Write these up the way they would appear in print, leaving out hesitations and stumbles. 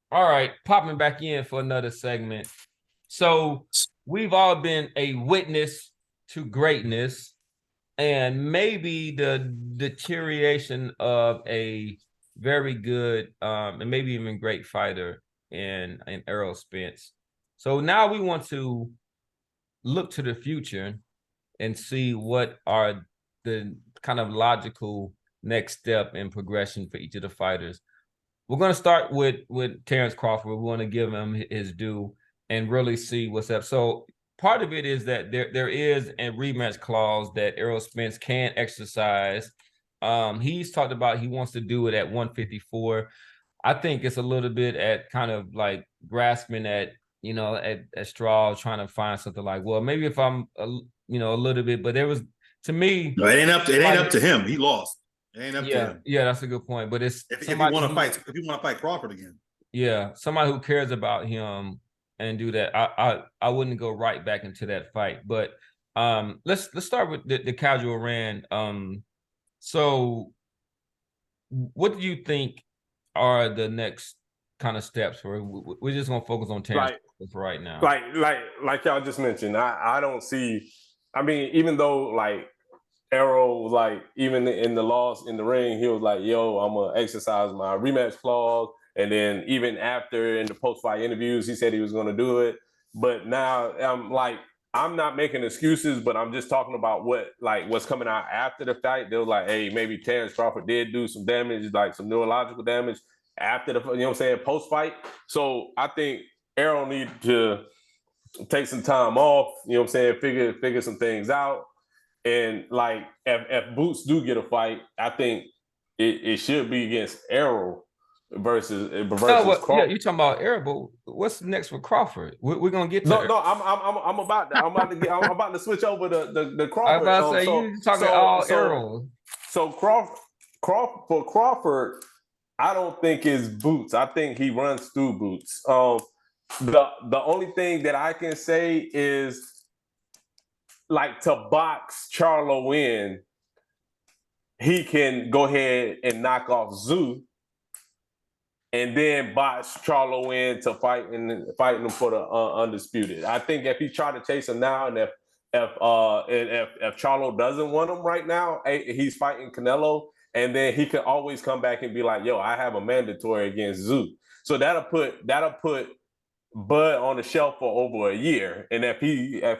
All right, popping back in for another segment. So we've all been a witness to greatness and maybe the deterioration of a very good and maybe even great fighter in Errol Spence. So now we want to look to the future and see what are the kind of logical next step in progression for each of the fighters. We're going to start with Terence Crawford. We want to give him his due and really see what's up. So part of it is that there is a rematch clause that Errol Spence can exercise. He's talked about he wants to do it at 154. I think it's a little bit at kind of like grasping at at straws, trying to find something like, well, maybe if I'm a little bit, but there was to me, No, it ain't up to him. He lost. It ain't up to yeah, him. yeah, that's a good point. But it's If you somebody want to who fight, if you want to fight Crawford again. yeah, somebody who cares about him and do that. I wouldn't go right back into that fight. But let's start with the casual Rand. So what do you think are the next kind of steps for we're just gonna focus on Terence Like, for right now. like y'all just mentioned, I don't see. I mean, even though like Arrow was like, even in the loss in the ring, he was like, "Yo, I'm gonna exercise my rematch clause." And then even after in the post-fight interviews, he said he was gonna do it. But now I'm like, I'm not making excuses, but I'm just talking about what's coming out after the fight. They were like, "Hey, maybe Terence Crawford did do some damage, like some neurological damage after the, you know what I'm saying, post-fight." So I think Arrow need to take some time off, you know what I'm saying, figure some things out. And like if Boots do get a fight, I think it should be against Arrow versus Yeah, Crawford. you're talking about Arrow, but what's next for Crawford? We're gonna get to No, Errol. no, I'm about to switch over the I was Crawford. about to say you talking all Arrow. So Crawford for Crawford, I don't think is Boots. I think he runs through Boots. The only thing that I can say is like to box Charlo in, he can go ahead and knock off Zoo and then box Charlo in to fighting him for the undisputed. I think if he try to chase him now, and if Charlo doesn't want him right now, he's fighting Canelo, and then he can always come back and be like, "Yo, I have a mandatory against Zoo." So that'll put Bud on the shelf for over a year, and if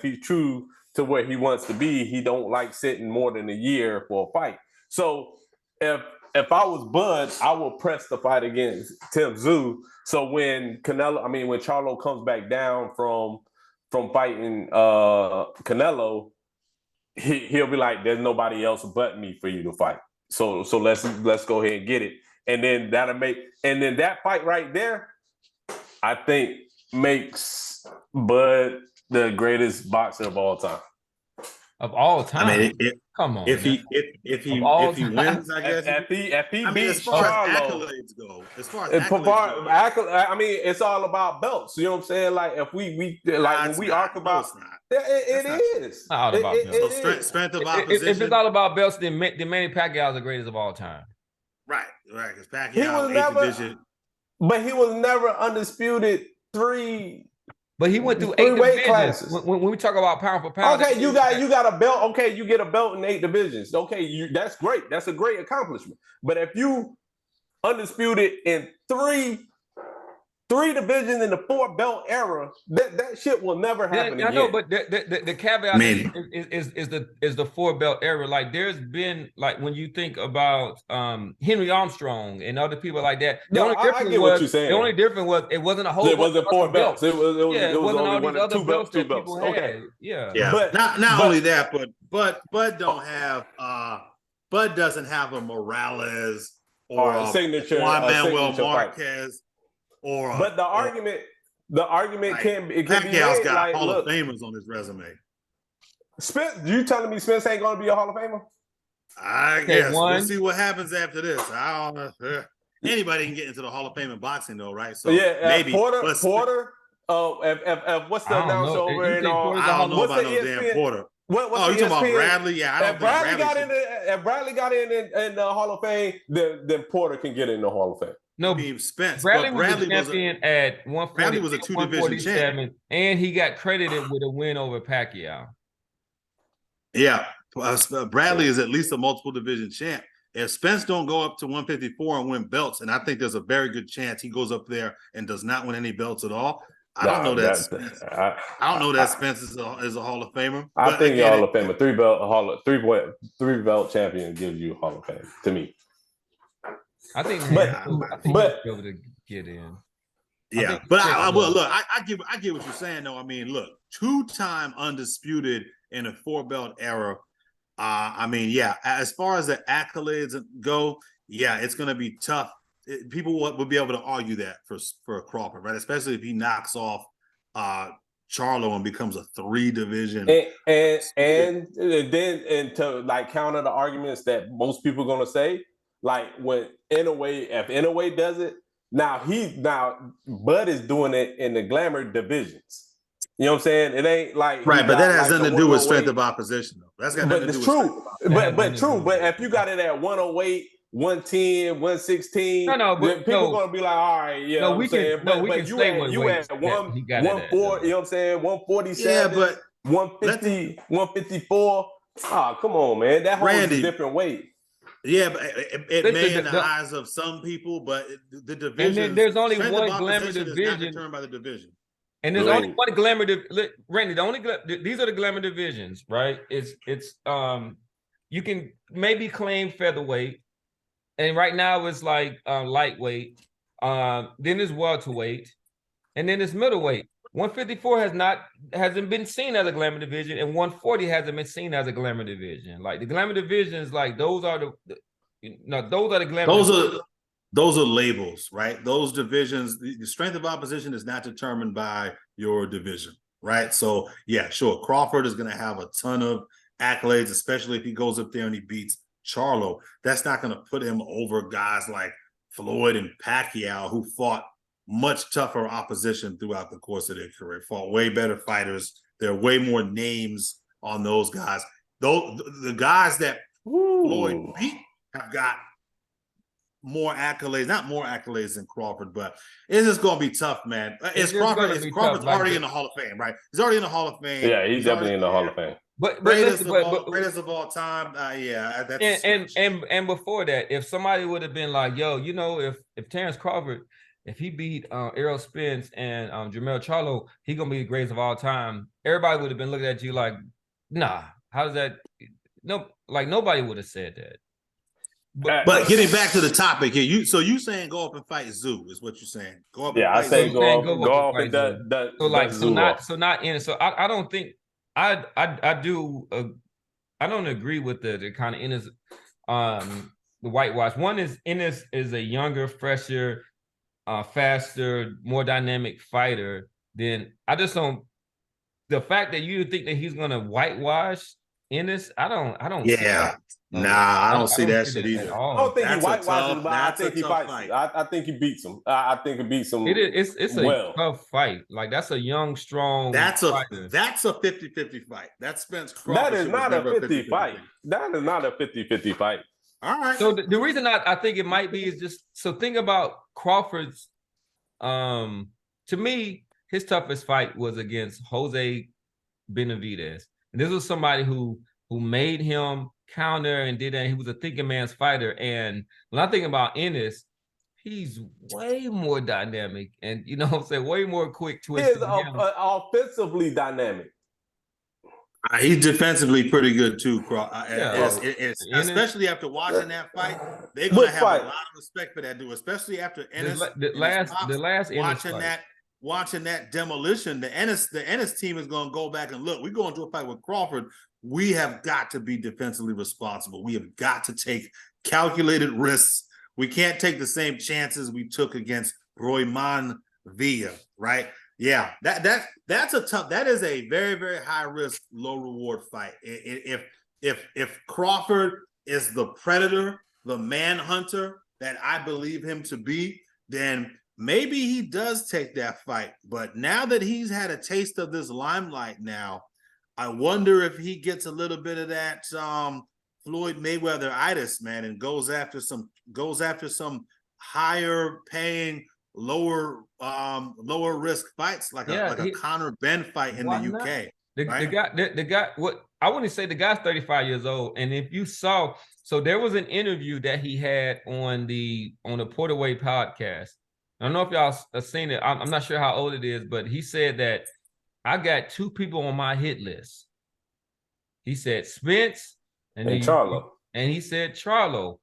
he's true to where he wants to be, he don't like sitting more than a year for a fight. So if I was Bud, I would press the fight against Tim Tszyu. So when Charlo comes back down from fighting Canelo, he'll be like, "There's nobody else but me for you to fight. So let's go ahead and get it." And then that fight right there, I think makes Bud the greatest boxer of all time. Of all time. I mean, Come on. If he wins, I guess. If he beats as far Charlo, as accolades go, I mean, it's all about belts. You know what I'm saying? Like if we like when we arc about, it is. Not all about belts. So strength of opposition. If it's all about belts, then Manny Pacquiao is the greatest of all time. Right. Because Pacquiao he was division. But he was never undisputed 3. But he went through 8 weight classes. When we talk about pound for pound, okay, you got a belt. Okay, you get a belt in 8 divisions. Okay, that's great. That's a great accomplishment. But if you undisputed in 3 divisions in the 4-belt era, that shit will never happen again. I know, but the caveat is the 4-belt era. Like there's been like when you think about Henry Armstrong and other people like that. The only difference was it wasn't a whole. It wasn't 4 belts. It was wasn't only all these other belts that belts. people had. Yeah. But not only that, but Bud doesn't have a Morales or a signature Juan Manuel Marquez. But the argument can be Pacquiao's got like, Hall of Famers on his resume. Spence, you telling me Spence ain't going to be a Hall of Famer? I guess we'll see what happens after this. I don't know. Anybody can get into the Hall of Fame in boxing, though, right? So maybe Porter. If what's the announcer over in? I don't know about no damn Porter. You talking about Bradley? Yeah, I don't think Bradley got in the Hall of Fame, then Porter can get in the Hall of Fame. No, I mean Spence. Bradley But was Bradley a champion at 140. Bradley was a 2-division champ. And he got credited with a win over Pacquiao. Yeah, Bradley is at least a multiple division champ. If Spence don't go up to 154 and win belts, and I think there's a very good chance he goes up there and does not win any belts at all. I don't know that Spence is a Hall of Famer. I think he's a Hall of Famer. Three belt champion gives you Hall of Fame to me. I think he'll be able to get in. Yeah, but I get what you're saying though. I mean, look, 2-time undisputed in a 4-belt era. I mean, yeah, as far as the accolades go, yeah, it's going to be tough. People would be able to argue that for Crawford, right? Especially if he knocks off Charlo and becomes a 3-division. And then to like counter the arguments that most people are going to say, like if Inouye does it, now Bud is doing it in the glamour divisions. You know what I'm saying? It ain't like right, but that has nothing to do with strength of opposition, though. That's got nothing to do with true. But if you got it at 108, 110, 116, people are gonna be like, all right, yeah. No, we can. No, we can say what you at 140. You know what I'm saying? 147. Yeah, but 150, 154. Oh, come on, man. That holds a different weight. Yeah, but it may in the eyes of some people, but the division. And there's only one glamour division. Is not determined by the division. And there's only one glamour. Randy, these are the glamour divisions, right? It's you can maybe claim featherweight, and right now it's like lightweight. Then there's welterweight, and then it's middleweight. 154 hasn't been seen as a glamour division, and 140 hasn't been seen as a glamour division. Like the glamour divisions, like those are the glamour. Those are labels, right? Those divisions, the strength of opposition is not determined by your division, right? So yeah, sure. Crawford is going to have a ton of accolades, especially if he goes up there and he beats Charlo. That's not going to put him over guys like Floyd and Pacquiao, who fought much tougher opposition throughout the course of their career, fought way better fighters. There are way more names on those guys. The guys that Floyd beat have got more accolades, not more accolades than Crawford, but it's just going to be tough, man. Crawford's already in the Hall of Fame, right? He's already in the Hall of Fame. Yeah, he's definitely in the Hall of Fame. But greatest of all time, yeah. That's and before that, if somebody would have been like, yo, you know, if Terence Crawford, if he beat Errol Spence and Jermell Charlo, he gonna be the greatest of all time. Everybody would have been looking at you like, nah, how does that? No, like nobody would have said that. But getting back to the topic here, you saying go up and fight Zoo is what you're saying. Go up. Yeah, and I say go up and I don't think I don't agree with the kind of Ennis the whitewash. One is Ennis is a younger, fresher, faster, more dynamic fighter. Then I just don't. The fact that you think that he's gonna whitewash Ennis, I don't. Yeah. I don't see that shit either. I don't think he whitewashes, but I think he fights. I think he beats him. I think he beats him. It's a tough fight. Like that's a young, strong. That's a 50-50 fight. That's Spence Crawford. That is not a 50 fight. That is not a 50-50 fight. All right. So the reason I think it might be is just so think about Crawford's. To me, his toughest fight was against Jose Benavidez, and this was somebody who made him counter and did that. He was a thinking man's fighter. And when I think about Ennis, he's way more dynamic and, you know what I'm saying, way more quick twitch. He's offensively dynamic. He's defensively pretty good too, especially after watching that fight. They're going to have a lot of respect for that dude, especially after Ennis. The last watching that demolition. The Ennis team is going to go back and look. We're going to a fight with Crawford. We have got to be defensively responsible. We have got to take calculated risks. We can't take the same chances we took against Royman Villa, right? Yeah, that's a tough. That is a very, very high risk, low reward fight. If Crawford is the predator, the manhunter that I believe him to be, then maybe he does take that fight. But now that he's had a taste of this limelight now, I wonder if he gets a little bit of that Floyd Mayweather-itis, man, and goes after some higher paying, lower risk fights like a Conor Ben fight in the UK. The guy, what I want to say, the guy's 35 years old, and if you saw, so there was an interview that he had on the Porterway podcast. I don't know if y'all have seen it. I'm not sure how old it is, but he said that I got two people on my hit list. He said Spence and Charlo, and he said Charlo.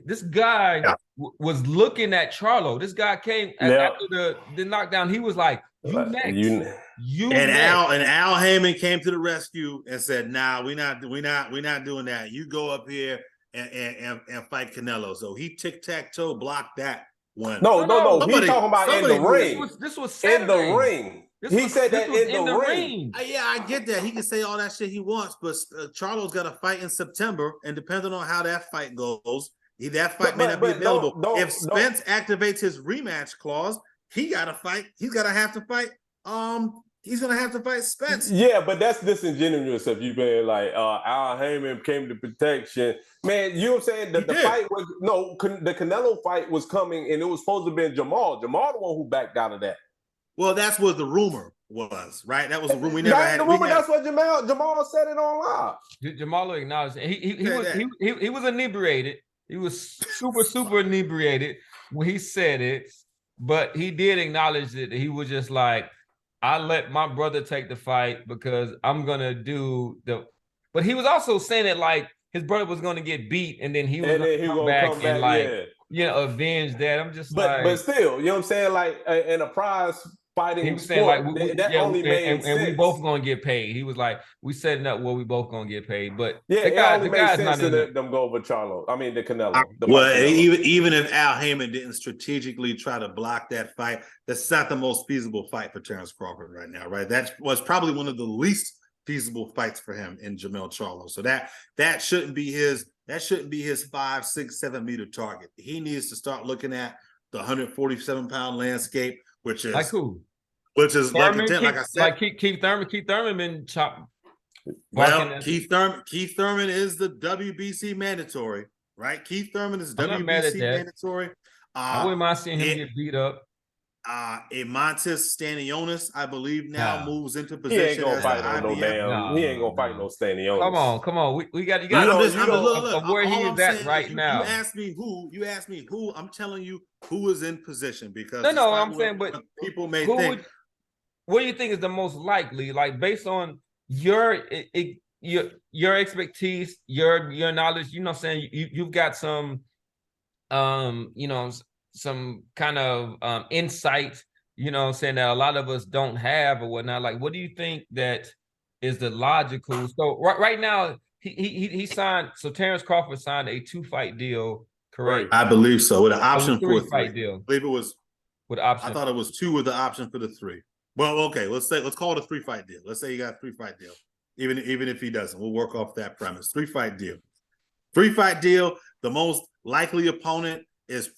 This guy was looking at Charlo. This guy came after the knockdown. He was like, "You next." And Al Heyman came to the rescue and said, "Nah, we're not doing that. You go up here and fight Canelo." So he tic-tac-toe blocked that one. No. He's talking about in the ring. This was Saturday. In the ring. He said that in the ring. Yeah, I get that. He can say all that shit he wants, but Charlo's got a fight in September, and depending on how that fight goes, that fight may not be available. If Spence activates his rematch clause, he got to fight. He's going to have to fight. He's going to have to fight Spence. Yeah, but that's disingenuous if you've been like, Al Heyman came to protection. Man, you know what I'm saying? The fight was, the Canelo fight was coming, and it was supposed to be Jamal. Jamal the one who backed out of that. Well, that's what the rumor was, right? That was the rumor. We never had the rumor. That's what Jamal said it on live. Jamal acknowledged he was inebriated. He was super inebriated when he said it, but he did acknowledge that he was just like, I let my brother take the fight because I'm gonna do the. But he was also saying it like his brother was gonna get beat, and then he was gonna come back and like avenge that. I'm just but still, you know what I'm saying? Like in a prize fighting, he was saying sport, like only made sense. And we both gonna get paid. He was like, we setting up where we both gonna get paid. But it only made sense to them go over Charlo. I mean the Canelo. Even if Al Heyman didn't strategically try to block that fight, that's not the most feasible fight for Terence Crawford right now, right? That was probably one of the least feasible fights for him in Jamel Charlo. So that shouldn't be his 5, 6, 7 meter target. He needs to start looking at the 147-pound landscape, which is like who? Which is Thurman, like I said, like Keith Thurman. Keith Thurman been chopped. Well, Keith Thurman is the WBC mandatory, right? Keith Thurman is WBC mandatory. I wouldn't mind seeing him get beat up. Montes Stanionis, I believe, now moves into position. He ain't gonna fight no damn. He ain't gonna fight no Stanionis. Come on. We got look, where he is at right now. You asked me who. I'm telling you who is in position because I'm saying, but people may think. What do you think is the most likely? Like based on your expertise, your knowledge. You know, what I'm saying you've got some, some kind of insight, saying that a lot of us don't have or whatnot. Like, what do you think that is the logical? So right now, he signed. So Terence Crawford signed a 2-fight deal, correct? I believe so, with an option for a 3-fight deal. I believe it was with option. I thought it was 2 with the option for the 3. Well, okay, let's call it a 3-fight deal. Let's say you got a 3-fight deal. Even if he doesn't, we'll work off that premise. 3-fight deal. 3-fight deal. The most likely opponent is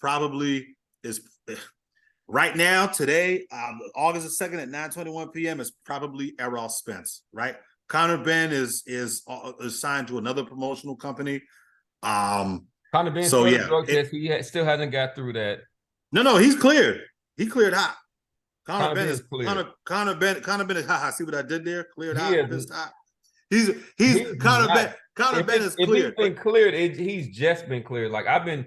right now, today, August 2nd at 9:21 p.m. is probably Errol Spence, right? Conor Ben is signed to another promotional company. Conor Ben drug test. He still hasn't got through that. No, he's cleared. He cleared hot. Conor Ben is cleared. Conor Ben is hot. See what I did there? Cleared hot. Pissed hot. He's Conor Ben. Conor Ben is cleared. If he's been cleared, he's just been cleared. Like I've been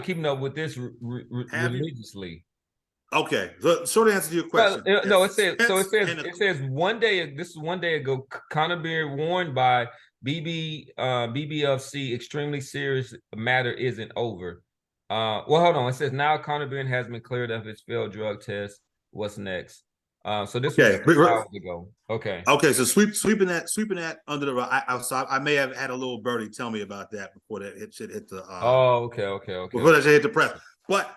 keeping up with this religiously. Okay, the short answer to your question. It says one day. This is 1 day ago. Conor Ben warned by BBFC, extremely serious matter isn't over. Well, hold on. It says now Conor Ben has been cleared of his failed drug test. What's next? So this was 6 hours ago. Okay. Okay. So sweeping that under the rug. I may have had a little birdie tell me about that before that shit hit the. Okay. Before that shit hit the press, but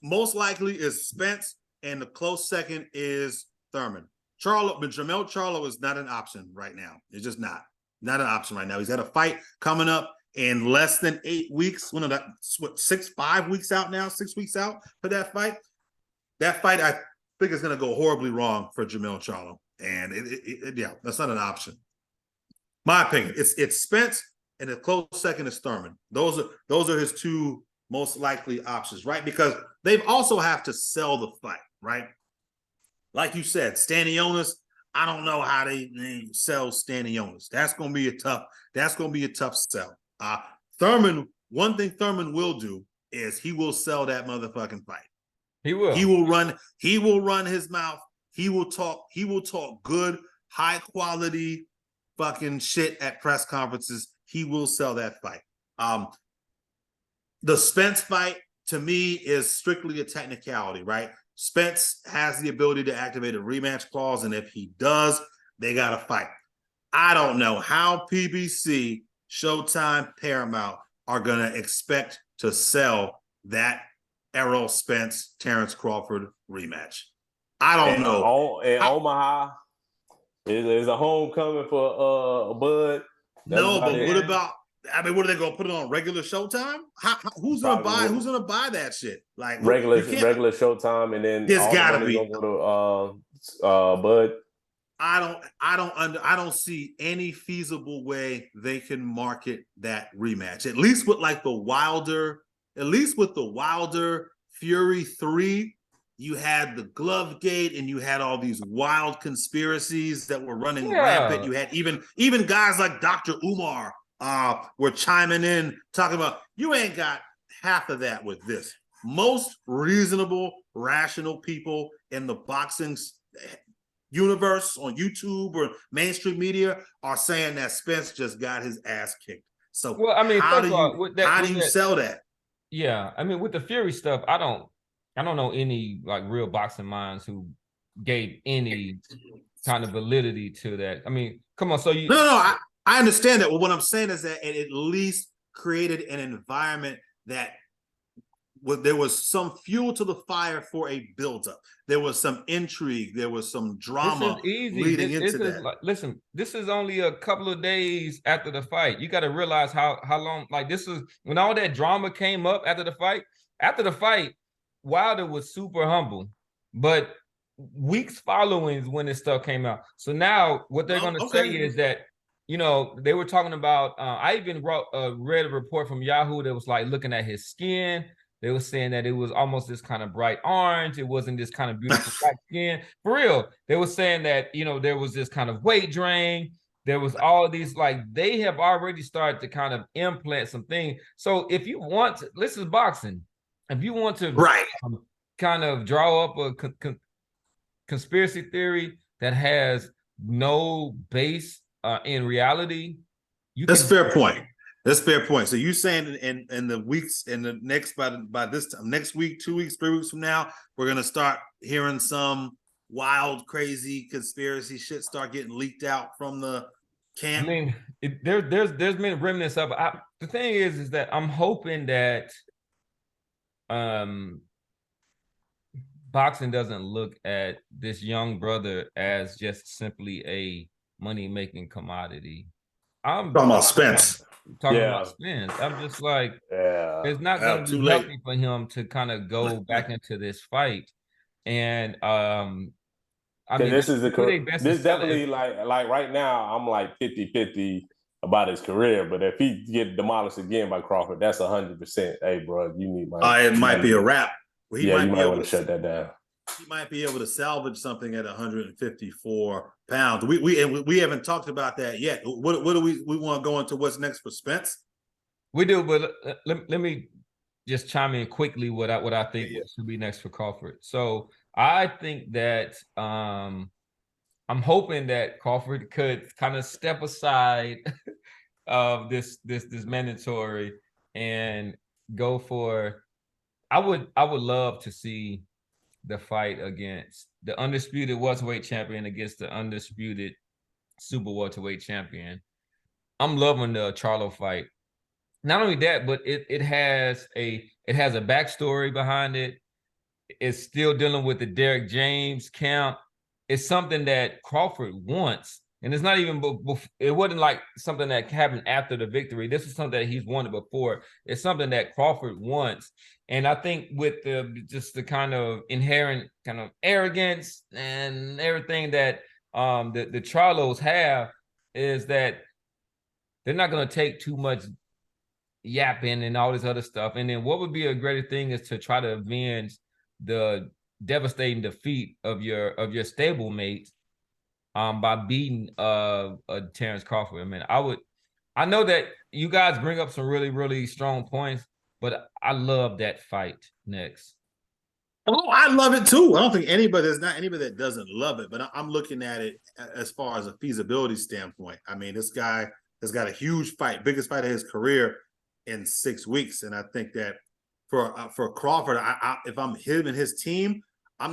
most likely is Spence, and the close second is Thurman. Jamel Charlo is not an option right now. It's just not an option right now. He's got a fight coming up in less than 8 weeks. 5 weeks out now. 6 weeks out for that fight. That fight, I think, is going to go horribly wrong for Jamel Charlo, and that's not an option. My opinion, it's Spence, and the close second is Thurman. Those are his two most likely options, right? Because they also have to sell the fight, right? Like you said, Stanionis, I don't know how they sell Stanionis. That's gonna be a tough sell. Thurman, one thing Thurman will do is he will sell that motherfucking fight. He will. He will run his mouth. He will talk good, high quality fucking shit at press conferences. He will sell that fight. The Spence fight to me is strictly a technicality, right? Spence has the ability to activate a rematch clause, and if he does, they got to fight. I don't know how PBC, Showtime, Paramount are going to expect to sell that Errol Spence, Terence Crawford rematch. I don't know. In Omaha, is a homecoming for Bud. No, but what about? I mean, what are they gonna put it on regular Showtime? Who's gonna buy that shit? Like regular Showtime, and then there's gotta be gonna go to Bud. I don't see any feasible way they can market that rematch. At least with the Wilder Fury 3, you had the glove gate and you had all these wild conspiracies that were running rampant. You had even guys like Dr. Umar were chiming in, talking about, you ain't got half of that with this. Most reasonable, rational people in the boxing universe on YouTube or mainstream media are saying that Spence just got his ass kicked. So well, I mean, how do you sell that? Yeah, I mean, with the Fury stuff, I don't know any like real boxing minds who gave any kind of validity to that. I mean, come on, so you I understand that. Well, what I'm saying is that it at least created an environment that there was some fuel to the fire for a buildup. There was some intrigue. There was some drama leading into that. Like, listen, this is only a couple of days after the fight. You got to realize how long. Like, this is when all that drama came up after the fight. After the fight, Wilder was super humble, but weeks following is when this stuff came out. So now what they're going to say is that, you know, they were talking about. I even read a report from Yahoo that was like looking at his skin. They were saying that it was almost this kind of bright orange. It wasn't this kind of beautiful black skin. For real. They were saying that, you know, there was this kind of weight drain. There was all these, like, they have already started to kind of implant some things. So if you want to, this is boxing. If you want to kind of draw up a conspiracy theory that has no base in reality, That's a fair point. That's a fair point. So you saying in the weeks in the next by this time, next week, 2 weeks, 3 weeks from now, we're gonna start hearing some wild, crazy conspiracy shit start getting leaked out from the camp. I mean, there's been remnants of it. The thing is that I'm hoping that boxing doesn't look at this young brother as just simply a money-making commodity. I'm talking about Spence. About Spence. I'm just like, it's not going to be healthy for him to kind of go back into this fight. And I mean, this definitely like right now, I'm like 50-50 about his career. But if he get demolished again by Crawford, that's 100%. Hey, bro, you need my. It might be a wrap. Well, you might want to shut that down. He might be able to salvage something at 154 pounds. We haven't talked about that yet. What do we want to go into? What's next for Spence? We do, but let me just chime in quickly what I think should be next for Crawford. So I think that I'm hoping that Crawford could kind of step aside of this mandatory and go for. I would love to see the fight against the undisputed welterweight champion against the undisputed super welterweight champion. I'm loving the Charlo fight. Not only that, but it has a backstory behind it. It's still dealing with the Derek James camp. It's something that Crawford wants. And it's not even, it wasn't like something that happened after the victory. This is something that he's wanted before. It's something that Crawford wants. And I think with just the kind of inherent kind of arrogance and everything that the Charlos have is that they're not going to take too much yapping and all this other stuff. And then what would be a greater thing is to try to avenge the devastating defeat of your stablemate by beating Terence Crawford. I mean, I know that you guys bring up some really, really strong points, but I love that fight next. Oh, I love it too. I don't think there's not anybody that doesn't love it, but I'm looking at it as far as a feasibility standpoint. I mean, this guy has got a huge fight, biggest fight of his career in 6 weeks. And I think that for Crawford, if I'm him and his team, I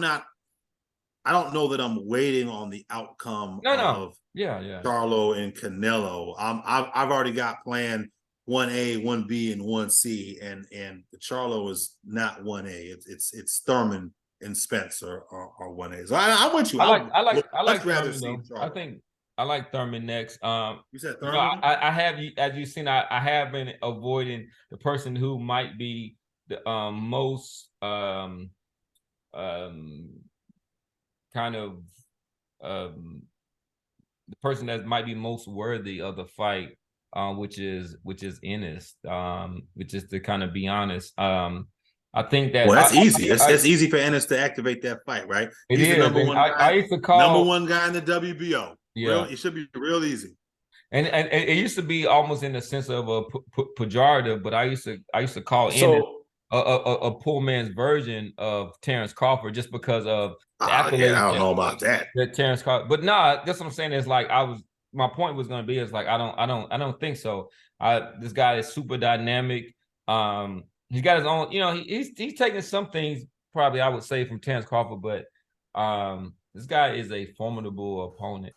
don't know that I'm waiting on the outcome of Charlo and Canelo. I've already got planned 1A, 1B, and 1C, and the Charlo is not 1A. It's Thurman and Spence are 1A. So I'm with you. I like Thurman though. I like Thurman next. You said Thurman? I have, as you've seen, I have been avoiding the person who might be the most kind of the person that might be most worthy of the fight, which is Ennis, which is to kind of be honest. I think that that's easy. It's easy for Ennis to activate that fight, right? He's the number one guy. I used to call number one guy in the WBO. Yeah, it should be real easy. And it used to be almost in the sense of a pejorative, but I used to call Ennis a poor man's version of Terence Crawford just because of the accolades. I don't know about that. That Terence Crawford, but that's what I'm saying. Is like my point was going to be is like I don't think so. This guy is super dynamic. He's got his own. He's taking some things probably I would say from Terence Crawford, but this guy is a formidable opponent.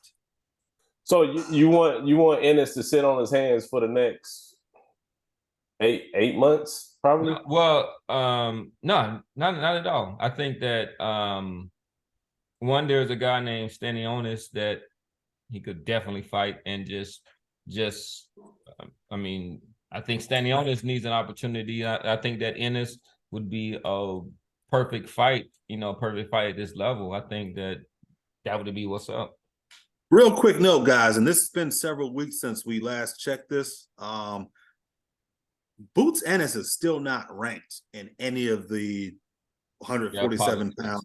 So you want Ennis to sit on his hands for the next eight months, probably? Well, no, not at all. I think that there's a guy named Stanionis that he could definitely fight and I mean, I think Stanionis needs an opportunity. I think that Ennis would be a perfect fight, at this level. I think that would be what's up. Real quick note, guys, and this has been several weeks since we last checked this. Boots Ennis is still not ranked in any of the 147-pound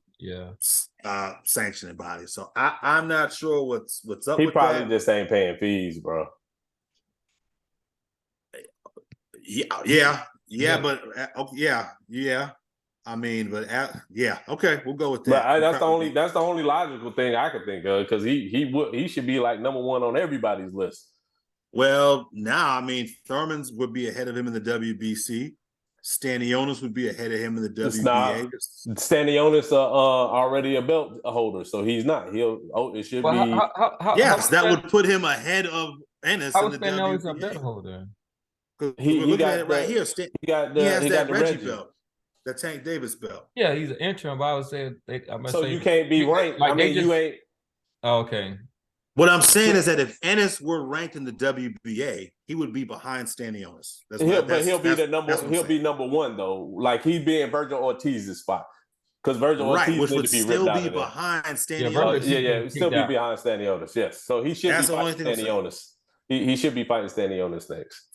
sanctioning bodies. So I'm not sure what's up. He probably just ain't paying fees, bro. Yeah. I mean, okay, we'll go with that. But that's the only logical thing I could think of, because he should be like number one on everybody's list. Well, now I mean, Thurman's would be ahead of him in the WBC. Stanionis would be ahead of him in the WBA. Stanionis already a belt holder, so he's not. It should be. That would put him ahead of Ennis in the WBA. A belt holder? He got it right here. He has that Reggie belt. The Tank Davis belt. Yeah, he's an interim, but I would say you can't be ranked. Like, you ain't. Oh, okay. What I'm saying is that if Ennis were ranked in the WBA, he would be behind Stanionis. He'll be number one though. Like, he'd be in Virgil Ortiz's spot, because Virgil Ortiz which need would to be still be behind Stanionis. Still be behind Stanionis. Yes, so he should be fighting Stanionis. He should be fighting Stanionis next.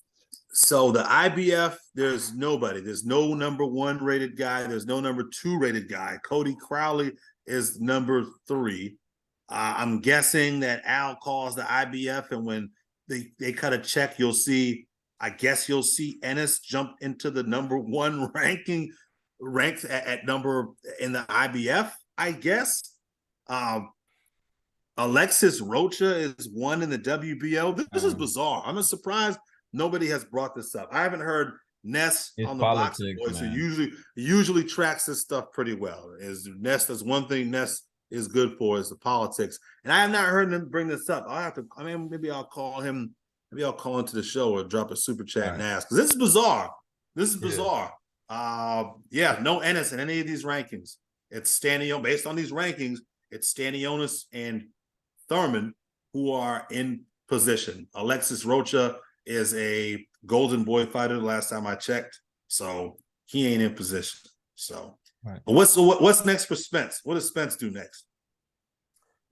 So the IBF, there's nobody. There's no number one rated guy. There's no number two rated guy. Cody Crowley is number 3. I'm guessing that Al calls the IBF, and when they cut a check, you'll see Ennis jump into the number one ranked at number in the IBF, I guess. Alexis Rocha is 1 in the WBO. This is bizarre. I'm surprised nobody has brought this up. I haven't heard Ness on the Boxing Voice, who usually tracks this stuff pretty well. That's one thing Ness is good for, is the politics. And I have not heard him bring this up. Maybe I'll call him. Maybe I'll call into the show or drop a super chat and ask, because this is bizarre. No Ennis in any of these rankings. It's Stanionis. Based on these rankings, it's Stanionis and Thurman who are in position. Alexis Rocha is a Golden Boy fighter last time I checked, so he ain't in position. So, but what's next for Spence? What does Spence do next?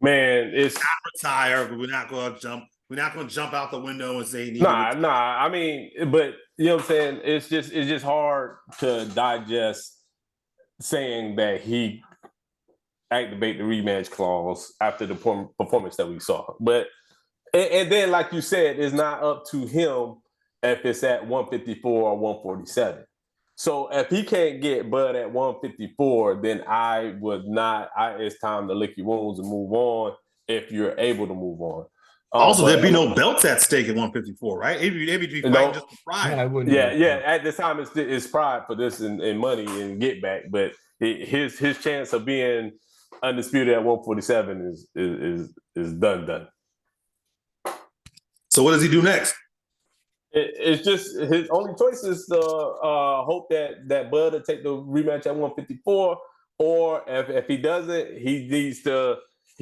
Man, it's not retire, but we're not going to jump out the window and say nah. I mean, but you know what I'm saying? It's just hard to digest saying that he activate the rematch clause after the performance that we saw. But and then, like you said, it's not up to him if it's at 154 or 147. So if he can't get Bud at 154, then I would not. It's time to lick your wounds and move on if you're able to move on. Also, there'd be no belts at stake at 154, right? It'd be fighting just for pride. I wouldn't. Yeah. At this time, it's pride for this and money and get back. But his chance of being undisputed at 147 is done. So what does he do next? It's just his only choice is to hope that Bud will take the rematch at 154, or if he doesn't, he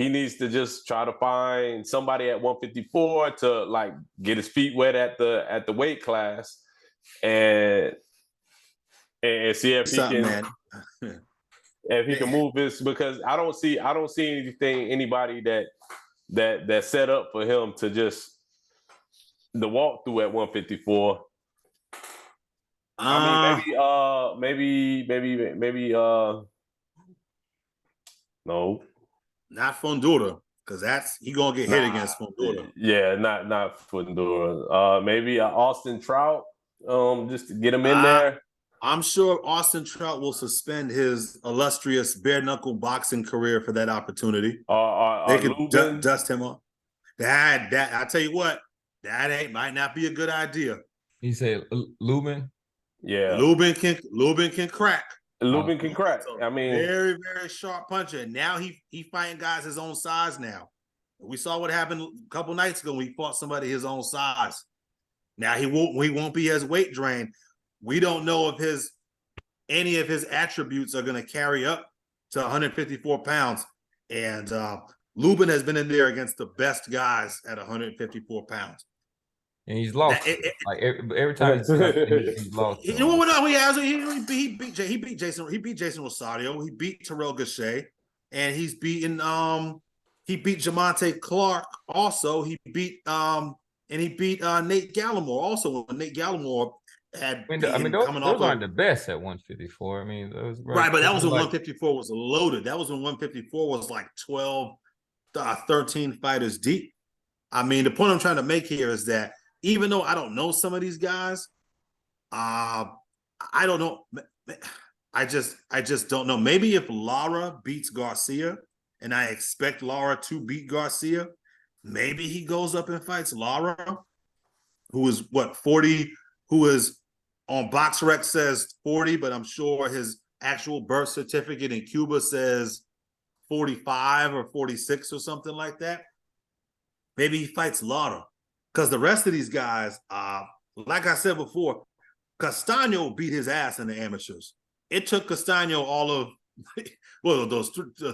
needs to just try to find somebody at 154 to like get his feet wet at the weight class and see if he can if he can move this, because I don't see anybody that set up for him to just the walkthrough at 154. Maybe no. Not Fundora, because he gonna get hit against Fundora. Yeah, not Fundora. Maybe Austin Trout, just to get him in there. I'm sure Austin Trout will suspend his illustrious bare knuckle boxing career for that opportunity. They could dust him off. That I tell you what, might not be a good idea. He said Lubin. Yeah, Lubin can crack. Lubin can crack. I mean, very, very sharp puncher. And now he fighting guys his own size now. We saw what happened a couple nights ago when he fought somebody his own size. Now he won't be as weight drained. We don't know if any of his attributes are going to carry up to 154 pounds. And Lubin has been in there against the best guys at 154 pounds. And he's lost. Every time he's lost. You know what? He beat Jason Rosario. He beat Terrell Gachet, and he's beaten. He beat Jamonte Clark. Also, he beat Nate Gallimore. Also, when Nate Gallimore had. Those aren't the best at 154. I mean, those right, but that was when 154 was loaded. That was when 154 was like 12, 13 fighters deep. I mean, the point I'm trying to make here is that, even though I don't know some of these guys, I don't know. I just don't know. Maybe if Lara beats Garcia, and I expect Lara to beat Garcia, maybe he goes up and fights Lara, who is 40, who is on BoxRec says 40, but I'm sure his actual birth certificate in Cuba says 45 or 46 or something like that. Maybe he fights Lara. Because the rest of these guys, like I said before, Castaño beat his ass in the amateurs. It took Castaño all of those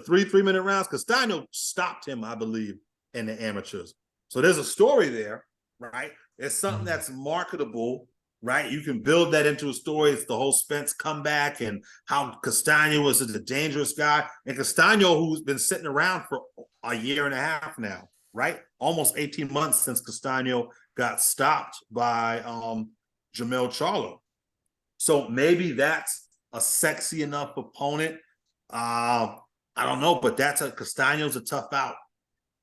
three-minute rounds. Castaño stopped him, I believe, in the amateurs. So there's a story there, right? It's something that's marketable, right? You can build that into a story. It's the whole Spence comeback and how Castaño was a dangerous guy. And Castaño, who's been sitting around for a year and a half now, right? Almost 18 months since Castaño got stopped by Jamel Charlo. So maybe that's a sexy enough opponent. I don't know, but Castaño's a tough out.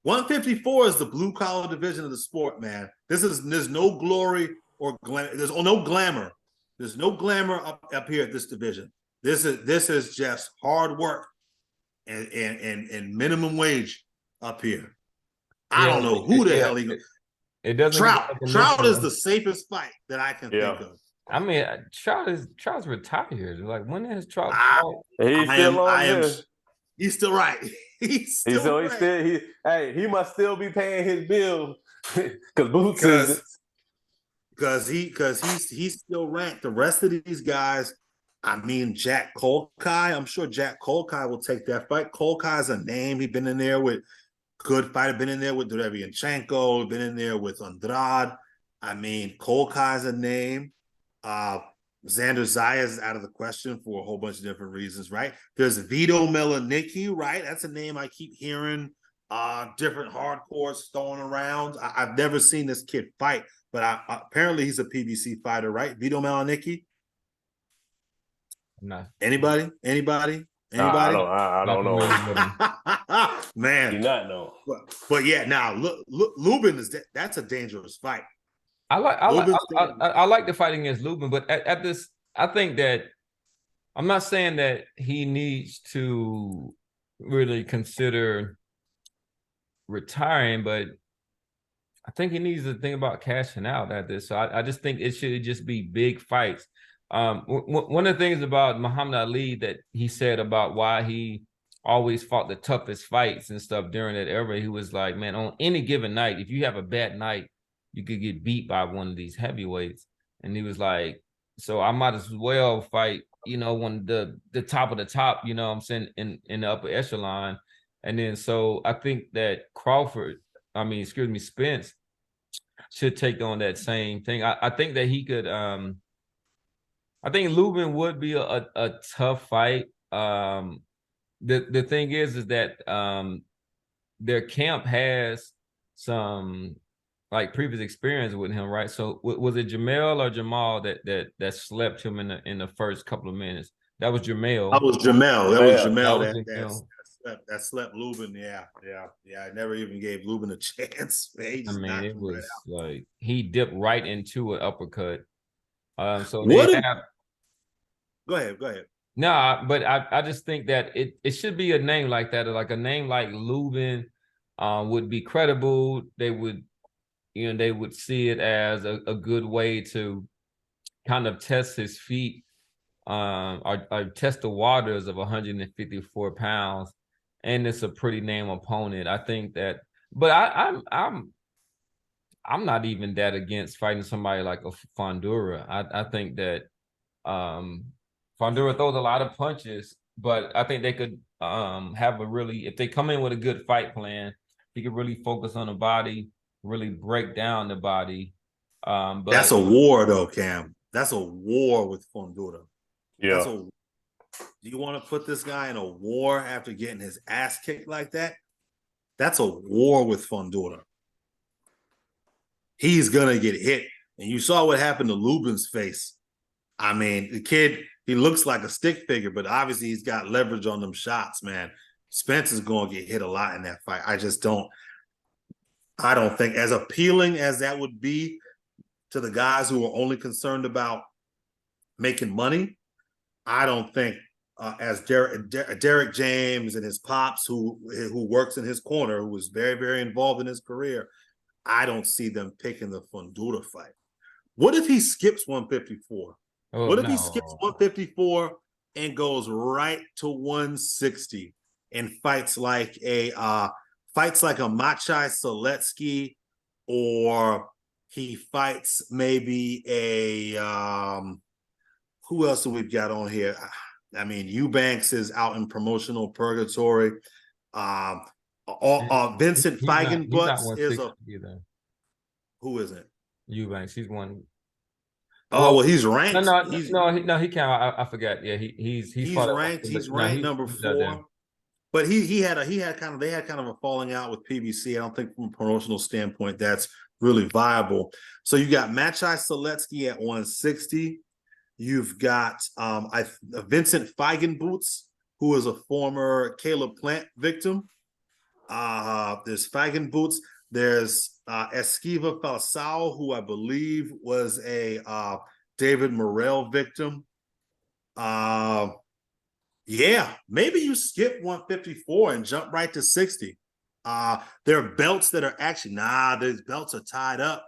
154 is the blue collar division of the sport, man. There's no glory or there's no glamour. There's no glamour up here at this division. This is just hard work and minimum wage up here. I don't know who the hell he goes. It doesn't. Trout is the safest fight that I can think of. I mean, Trout's retired. Like, when has Trout? He's still right. He must still be paying his bill because he's still ranked. The rest of these guys, I mean, Jack Kolkai, I'm sure Jack Kolkai will take that fight. Kolkai's a name. He's been in there with good fighter, been in there with Derevianchenko, been in there with Andrade. I mean, Kolkai's a name. Xander Zayas is out of the question for a whole bunch of different reasons, right? There's Vito Melanicki, right? That's a name I keep hearing different hardcores throwing around. I've never seen this kid fight, but apparently he's a PBC fighter, right? Vito Malicki. No, Anybody? I don't know. Man, Do not know. But yeah, now look, Lubin that's a dangerous fight. I like the fight against Lubin, but at this, I think that I'm not saying that he needs to really consider retiring, but I think he needs to think about cashing out at this. So I just think it should just be big fights. One of the things about Muhammad Ali that he said about why he always fought the toughest fights and stuff during that era, he was like, man, on any given night, if you have a bad night, you could get beat by one of these heavyweights. And he was like, so I might as well fight, when the top of the top, what I'm saying, in the upper echelon. And then so I think that Spence should take on that same thing. I think that he could I think Lubin would be a tough fight. The thing is that their camp has some like previous experience with him, right? So was it Jamel or Jamal that slept him in the first couple of minutes? That was Jamel. That was Jamel. That slept Lubin. Yeah. I never even gave Lubin a chance. It was like he dipped right into an uppercut. So what they have. Go ahead. No, but I just think that it should be a name like that, like a name like Lubin would be credible. They would see it as a good way to kind of test his feet, or test the waters of 154 pounds, and it's a pretty name opponent. I think that, but I'm not even that against fighting somebody like a Fondura. I think that Fondura throws a lot of punches, but I think they could have if they come in with a good fight plan, he could really focus on the body, really break down the body. But that's a war though, Cam. That's a war with Fondura. Yeah. Do you want to put this guy in a war after getting his ass kicked like that? That's a war with Fondura. He's gonna get hit. And you saw what happened to Lubin's face. I mean, the kid, he looks like a stick figure, but obviously he's got leverage on them shots, man. Spence is going to get hit a lot in that fight. I don't think, as appealing as that would be to the guys who are only concerned about making money, I don't think as Derek James and his pops, who works in his corner, who was very, very involved in his career, I don't see them picking the Fondura fight. What if he skips 154? What if he skips 154 and goes right to 160 and fights like a Maciej Solecki, or he fights maybe a who else do we've got on here? I mean, Eubanks is out in promotional purgatory. Vincent Feigenbutz is a either. Who is it? Eubanks. He's one. Oh, well, he's ranked. No, he can't. I forgot. Yeah, he's ranked. He's ranked number 4. But they had kind of a falling out with PBC. I don't think from a promotional standpoint that's really viable. So you got Maciej Solecki at 160. You've got Vincent Feigenbutz, who is a former Caleb Plant victim. There's Feigenbutz. There's Esquiva Falsao, who I believe was a David Morrell victim. Yeah, maybe you skip 154 and jump right to 60. There are belts that are actually, these belts are tied up.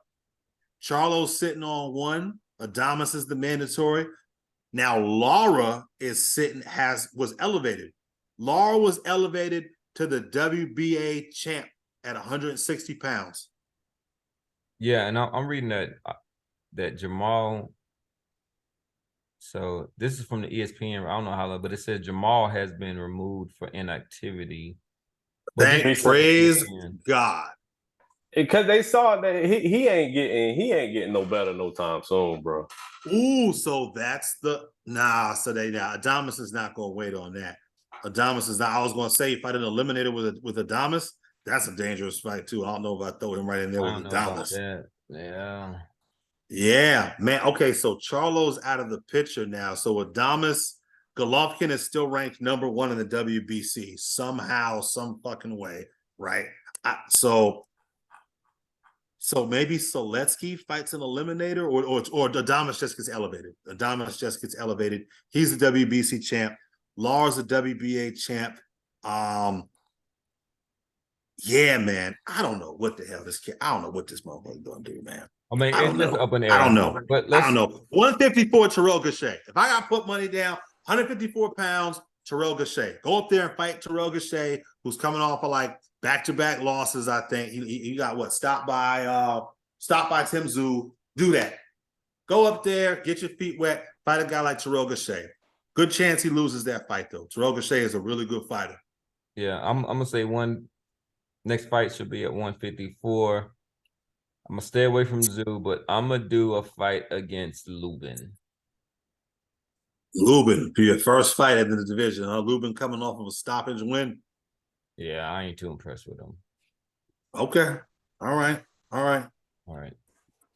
Charlo's sitting on 1. Adamas is the mandatory. Now Lara was elevated. Lara was elevated to the WBA champ at 160 pounds. Yeah, and I'm reading that Jamal. So this is from the ESPN. I don't know how long, but it says Jamal has been removed for inactivity. Praise God. Because they saw that he ain't getting no better no time soon, bro. Ooh, so that's Adamas is not going to wait on that. Adamas is not. I was going to say, if I didn't eliminate it with Adamas, that's a dangerous fight too. I don't know if I throw him right in there with Adamas. Yeah. Yeah, man. Okay, so Charlo's out of the picture now. So Adamas Golovkin is still ranked number 1 in the WBC somehow, some fucking way, right? So maybe Soletsky fights an eliminator, or Adamas just gets elevated. Adamas just gets elevated. He's the WBC champ. Lars the WBA champ. Yeah, man. I don't know what the hell this kid. I don't know what this motherfucker gonna do, man. I mean, I it's don't just know. up in the I air. don't know. But I don't know. 154 Terrell Gachet. If I got to put money down, 154 pounds, Terrell Gachet. Go up there and fight Terrell Gachet, who's coming off of like back-to-back losses. I think he got what? Stopped by Tim Tszyu. Do that. Go up there, get your feet wet, fight a guy like Terrell Gachet. Good chance he loses that fight though. Terrell Gachet is a really good fighter. yeah, I'm gonna say next fight should be at 154. I'm gonna stay away from Zoo, but I'm gonna do a fight against Lubin. Lubin, for your first fight in the division, huh? Lubin coming off of a stoppage win. Yeah, I ain't too impressed with him. Okay. All right.